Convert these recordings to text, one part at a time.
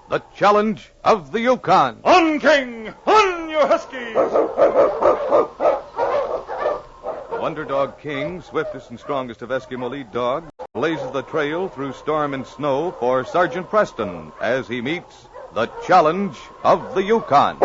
the challenge of the Yukon. On, King! On, you huskies! The Wonder Dog King, swiftest and strongest of Eskimo lead dogs, blazes the trail through storm and snow for Sergeant Preston as he meets the challenge of the Yukon.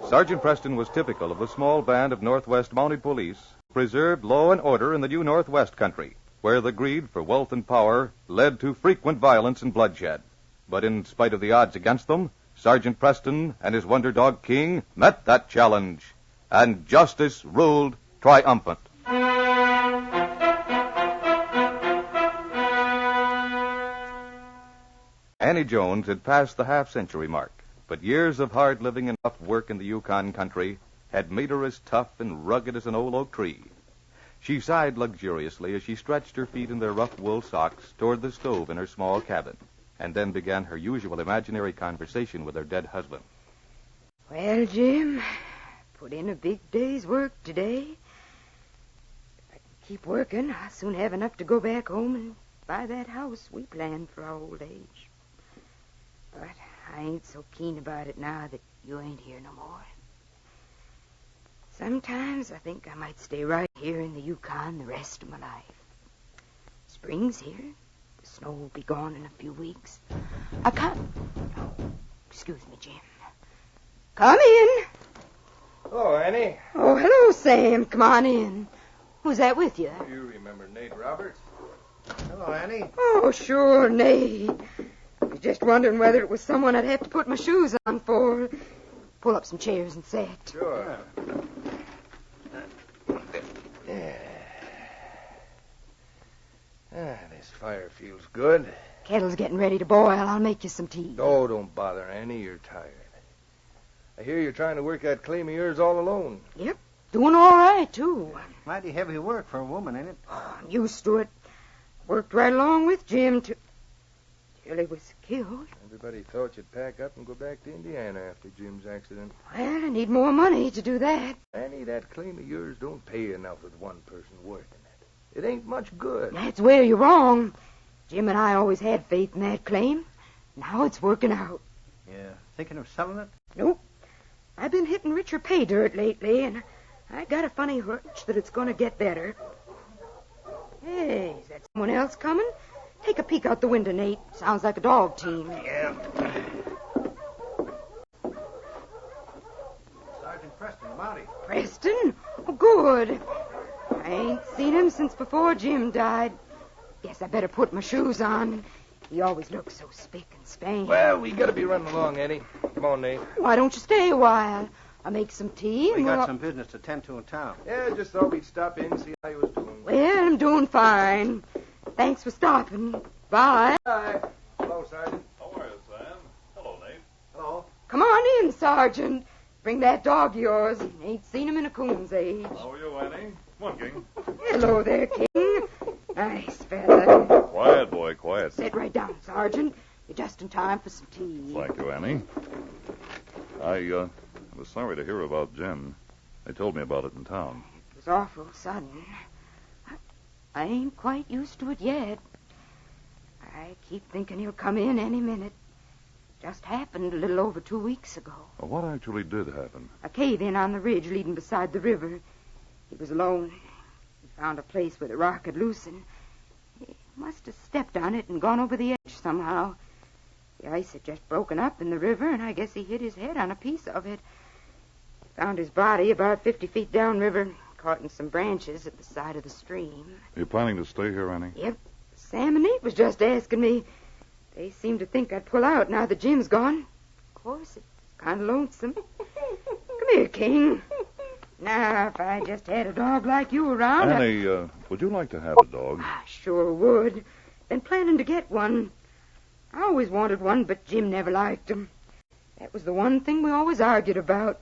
Sergeant Preston was typical of the small band of Northwest Mounted Police who preserved law and order in the new Northwest country, where the greed for wealth and power led to frequent violence and bloodshed. But in spite of the odds against them, Sergeant Preston and his Wonder Dog King met that challenge, and justice ruled triumphant. Annie Jones had passed the half-century mark, but years of hard living and rough work in the Yukon country had made her as tough and rugged as an old oak tree. She sighed luxuriously as she stretched her feet in their rough wool socks toward the stove in her small cabin, and then began her usual imaginary conversation with her dead husband. Well, Jim, put in a big day's work today. If I can keep working, I'll soon have enough to go back home and buy that house we planned for our old age. But I ain't so keen about it now that you ain't here no more. Sometimes I think I might stay right here in the Yukon the rest of my life. Spring's here. The snow will be gone in a few weeks. I can't... Oh, excuse me, Jim. Come in. Hello, Annie. Oh, hello, Sam. Come on in. Who's that with you? You remember Nate Roberts? Hello, Annie. Oh, sure, Nate. I was just wondering whether it was someone I'd have to put my shoes on for. Pull up some chairs and sit. Sure. This fire feels good. Kettle's getting ready to boil. I'll make you some tea. Oh, don't bother, Annie. You're tired. I hear you're trying to work that claim of yours all alone. Yep. Doing all right, too. Mighty heavy work for a woman, ain't it? Oh, I'm used to it. Worked right along with Jim till he was killed. Everybody thought you'd pack up and go back to Indiana after Jim's accident. Well, I need more money to do that. Annie, that claim of yours don't pay enough with one person working it. It ain't much good. That's where you're wrong. Jim and I always had faith in that claim. Now it's working out. Yeah, thinking of selling it? Nope. I've been hitting richer pay dirt lately, and I got a funny hunch that it's going to get better. Hey, is that someone else coming? Take a peek out the window, Nate. Sounds like a dog team. Yeah. Sergeant Preston, Mountie. Preston? Oh, good. I ain't seen him since before Jim died. Guess I better put my shoes on. He always looks so spick and span. Well, we gotta be running along, Annie. Come on, Nate. Why don't you stay a while? I'll make some tea and We got some business to tend to in town. Yeah, just thought we'd stop in and see how you was doing. Well, I'm doing fine. Thanks for stopping. Bye. Hi. Hello, Sergeant. How are you, Sam? Hello, Nate. Hello. Come on in, Sergeant. Bring that dog of yours. Ain't seen him in a coon's age. How are you, Annie? Come on, King. Hello there, King. Nice fella. Quiet, boy, quiet. Sit right down, Sergeant. You're just in time for some tea. Thank you, Annie. I was sorry to hear about Jim. They told me about it in town. It was awful sudden. I ain't quite used to it yet. I keep thinking he'll come in any minute. Just happened a little over 2 weeks ago. Well, what actually did happen? A cave-in on the ridge leading beside the river. He was alone. He found a place where the rock had loosened. He must have stepped on it and gone over the edge somehow. The ice had just broken up in the river, and I guess he hit his head on a piece of it. Found his body about 50 feet downriver, caught in some branches at the side of the stream. Are you planning to stay here, Annie? Yep. Sam and Nate was just asking me. They seem to think I'd pull out now that Jim's gone. Of course, it's kind of lonesome. Come here, King. Now, if I just had a dog like you around... Annie, would you like to have a dog? I sure would. Been planning to get one. I always wanted one, but Jim never liked 'em. That was the one thing we always argued about.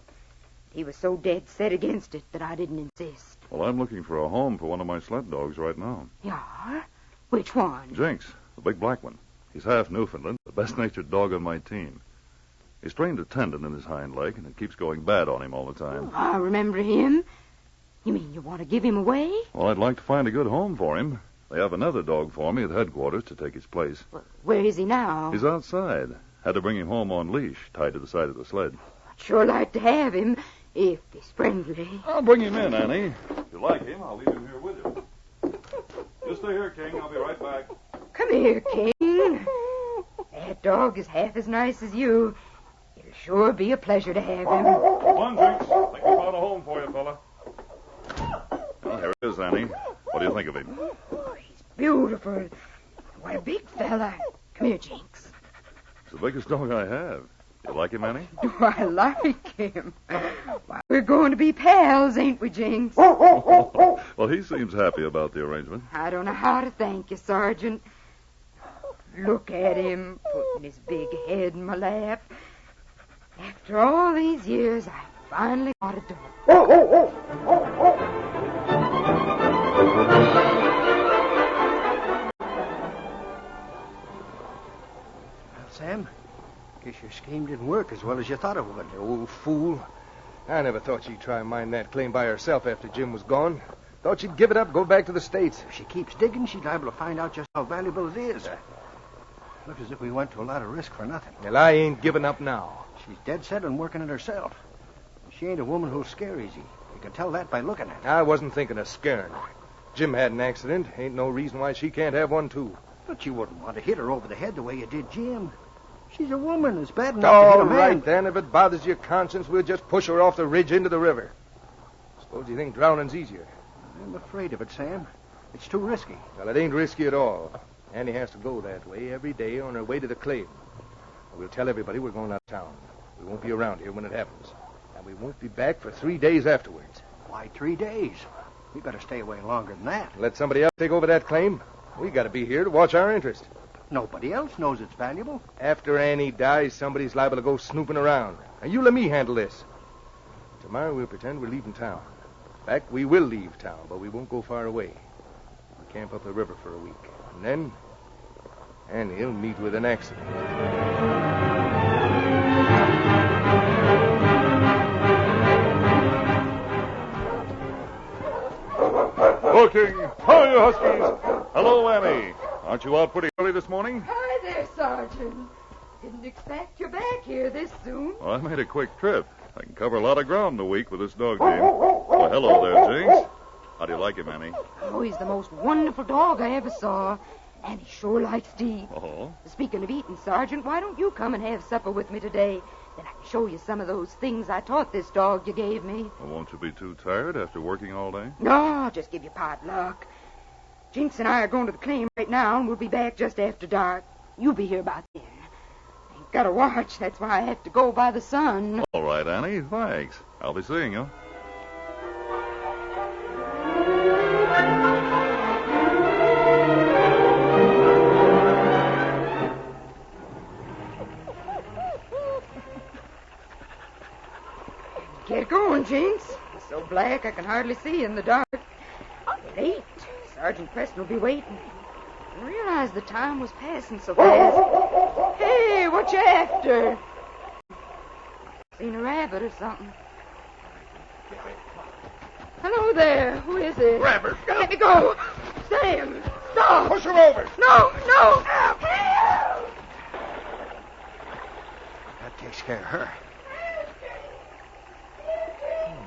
He was so dead set against it that I didn't insist. Well, I'm looking for a home for one of my sled dogs right now. You are? Which one? Jinx, the big black one. He's half Newfoundland, the best-natured dog on my team. He's trained a tendon in his hind leg, and it keeps going bad on him all the time. I remember him. You mean you want to give him away? Well, I'd like to find a good home for him. They have another dog for me at headquarters to take his place. Well, where is he now? He's outside. Had to bring him home on leash, tied to the side of the sled. I'd sure like to have him, if he's friendly. I'll bring him in, Annie. If you like him, I'll leave him here with you. You stay here, King. I'll be right back. Come here, King. That dog is half as nice as you. It'll sure be a pleasure to have him. Come on, Jinx. I think we found a home for you, fella. Well, here it is, Annie. What do you think of him? Oh, he's beautiful. What a big fella. Come here, Jinx. It's the biggest dog I have. You like him, Annie? Do I like him? Why, we're going to be pals, ain't we, Jinx? Well, he seems happy about the arrangement. I don't know how to thank you, Sergeant. Look at him, putting his big head in my lap. After all these years, I finally got a dog. Sam, guess your scheme didn't work as well as you thought it would. You old fool. I never thought she'd try and mine that claim by herself after Jim was gone. Thought she'd give it up, go back to the States. If she keeps digging, she's liable to find out just how valuable it is. Looks as if we went to a lot of risk for nothing. Well, I ain't giving up now. She's dead set on working it herself. She ain't a woman who'll scare easy. You can tell that by looking at her. I wasn't thinking of scaring her. Jim had an accident. Ain't no reason why she can't have one, too. But you wouldn't want to hit her over the head the way you did Jim. She's a woman. It's bad enough to hit All a man. right, then. If it bothers your conscience, we'll just push her off the ridge into the river. Suppose you think drowning's easier. I'm afraid of it, Sam. It's too risky. Well, it ain't risky at all. Annie has to go that way every day on her way to the claim. We'll tell everybody we're going out of town. We won't be around here when it happens. And we won't be back for 3 days afterwards. Why 3 days? We better stay away longer than that. Let somebody else take over that claim. We got to be here to watch our interest. Nobody else knows it's valuable. After Annie dies, somebody's liable to go snooping around. Now, you let me handle this. Tomorrow we'll pretend we're leaving town. In fact, we will leave town, but we won't go far away. We'll camp up the river for a week. And then Annie'll meet with an accident. Hello, King. How are you, Huskies? Hello, Annie. Aren't you out pretty early this morning? Hi there, Sergeant. Didn't expect you back here this soon. Well, I made a quick trip. I can cover a lot of ground in a week with this dog game. Well, hello there, Jinx. How do you like him, Annie? Oh, he's the most wonderful dog I ever saw. And he sure likes to eat. Oh? Speaking of eating, Sergeant, why don't you come and have supper with me today? Then I can show you some of those things I taught this dog you gave me. Well, won't you be too tired after working all day? No, I'll just give you pot luck. Jinx and I are going to the claim right now, and we'll be back just after dark. You'll be here about then. Ain't got a watch. That's why I have to go by the sun. All right, Annie. Thanks. I'll be seeing you. Get going, Jinx. It's so black I can hardly see in the dark. We're late. Sergeant Preston will be waiting. I didn't realize the time was passing so fast. Hey, what you after? Seen a rabbit or something. Hello there. Who is it? Rabbit. Let me go. Sam, stop. Push her over. No. That takes care of her.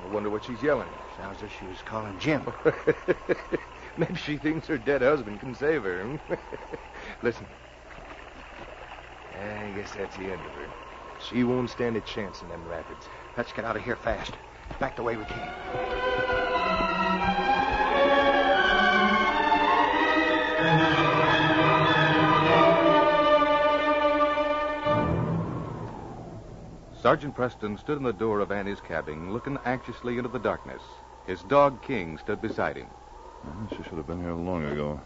I wonder what she's yelling. Sounds as if she was calling Jim. Maybe she thinks her dead husband can save her. Listen. I guess that's the end of her. She won't stand a chance in them rapids. Let's get out of here fast. Back the way we came. Sergeant Preston stood in the door of Annie's cabin, looking anxiously into the darkness. His dog, King, stood beside him. She should have been here long ago.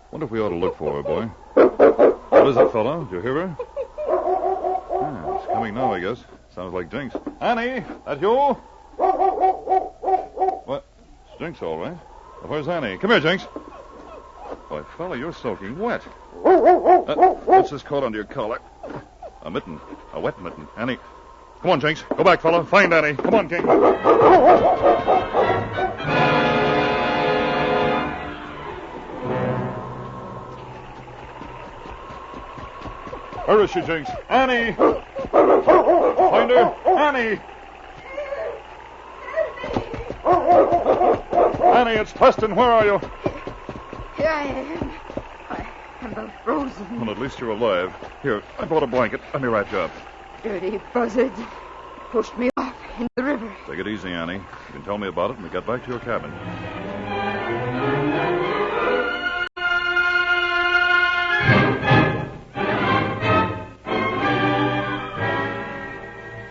Wonder if we ought to look for her, boy. What is it, fella? Did you hear her? Yeah, it's coming now, I guess. Sounds like Jinx. Annie, that you? What? It's Jinx, all right. Well, where's Annie? Come here, Jinx. Why, fella, you're soaking wet. What's this coat under your collar? A mitten. A wet mitten. Annie. Come on, Jinx. Go back, fella. Find Annie. Come on, King. Where is she, Jinx? Annie! Find her! Annie! Annie, it's Preston. Where are you? Here I am. I'm about frozen. Well, at least you're alive. Here, I brought a blanket. Let me wrap you up. Dirty buzzards pushed me off into the river. Take it easy, Annie. You can tell me about it when we get back to your cabin.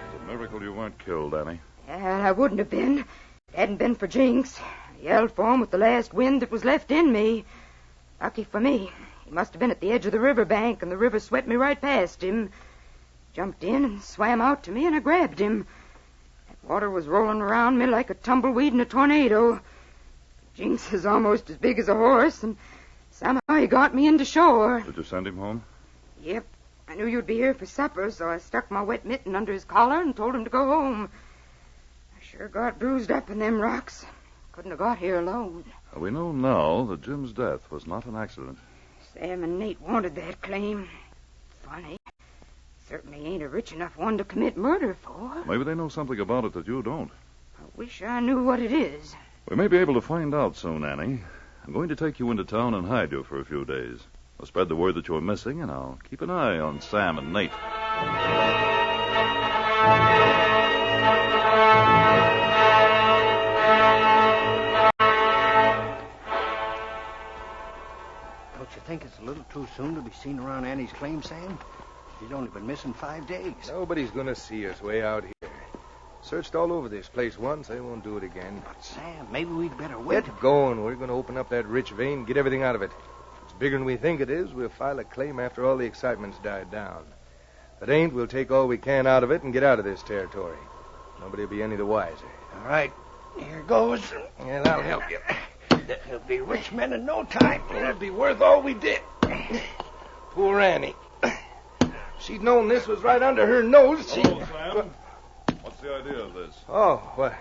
It's a miracle you weren't killed, Annie. And I wouldn't have been. If it hadn't been for Jinx. I yelled for him with the last wind that was left in me. Lucky for me. He must have been at the edge of the riverbank, and the river swept me right past him. Jumped in and swam out to me, and I grabbed him. That water was rolling around me like a tumbleweed in a tornado. Jinx is almost as big as a horse, and somehow he got me into shore. Did you send him home? Yep. I knew you'd be here for supper, so I stuck my wet mitten under his collar and told him to go home. I sure got bruised up in them rocks. Couldn't have got here alone. We know now that Jim's death was not an accident. Sam and Nate wanted that claim. Funny. Certainly ain't a rich enough one to commit murder for. Maybe they know something about it that you don't. I wish I knew what it is. We may be able to find out soon, Annie. I'm going to take you into town and hide you for a few days. I'll spread the word that you're missing, and I'll keep an eye on Sam and Nate. Don't you think it's a little too soon to be seen around Annie's claim, Sam? She's only been missing 5 days. Nobody's going to see us way out here. Searched all over this place once. They won't do it again. But, Sam, maybe we'd better wait. Get going. We're going to open up that rich vein and get everything out of it. If it's bigger than we think it is, we'll file a claim after all the excitement's died down. If it ain't, we'll take all we can out of it and get out of this territory. Nobody will be any the wiser. All right. Here goes. Yeah, that'll help you. They'll be rich men in no time. It'll be worth all we did. Poor Annie. She'd known this was right under her nose. Hello, Sam. What's the idea of this? Oh, what?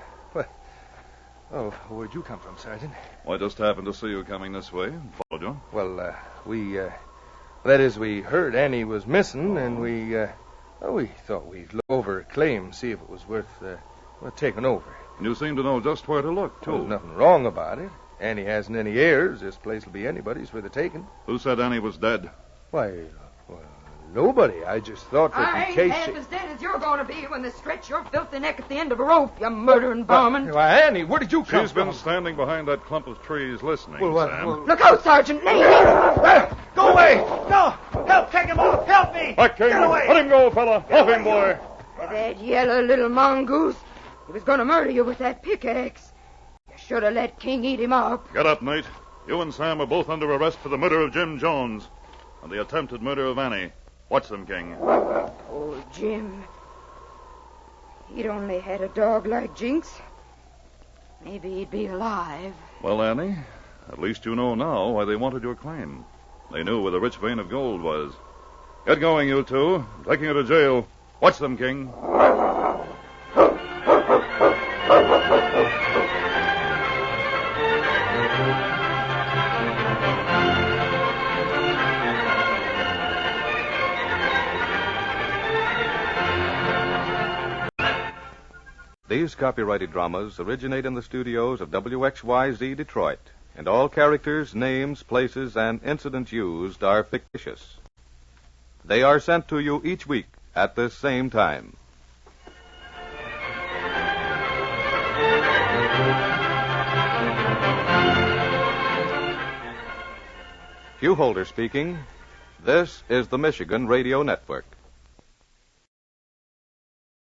Oh, where'd you come from, Sergeant? Well, I just happened to see you coming this way and followed you. Well, we heard Annie was missing, and we thought we'd look over her claim, see if it was worth taking over. And you seem to know just where to look, too. There's nothing wrong about it. Annie hasn't any heirs. This place will be anybody's for the taking. Who said Annie was dead? Why, nobody. I just thought that I in ain't case half as dead as you're going to be when they stretch your filthy neck at the end of a rope, you murdering varmint. Why, Annie, where did you come She's from? been standing behind that clump of trees listening, Sam. Look out, Sergeant. Nate. Go away! No! Help! Take him off! Help me! Back, King! Get away! Let him go, fella! Off him, boy! That yellow little mongoose. He was going to murder you with that pickaxe. You should have let King eat him up. Get up, Nate. You and Sam are both under arrest for the murder of Jim Jones and the attempted murder of Annie. Watch them, King. Oh, Jim. He'd only had a dog like Jinx. Maybe he'd be alive. Well, Annie, at least you know now why they wanted your claim. They knew where the rich vein of gold was. Get going, you two. I'm taking you to jail. Watch them, King. These copyrighted dramas originate in the studios of WXYZ Detroit, and all characters, names, places, and incidents used are fictitious. They are sent to you each week at this same time. Hugh Holder speaking. This is the Michigan Radio Network.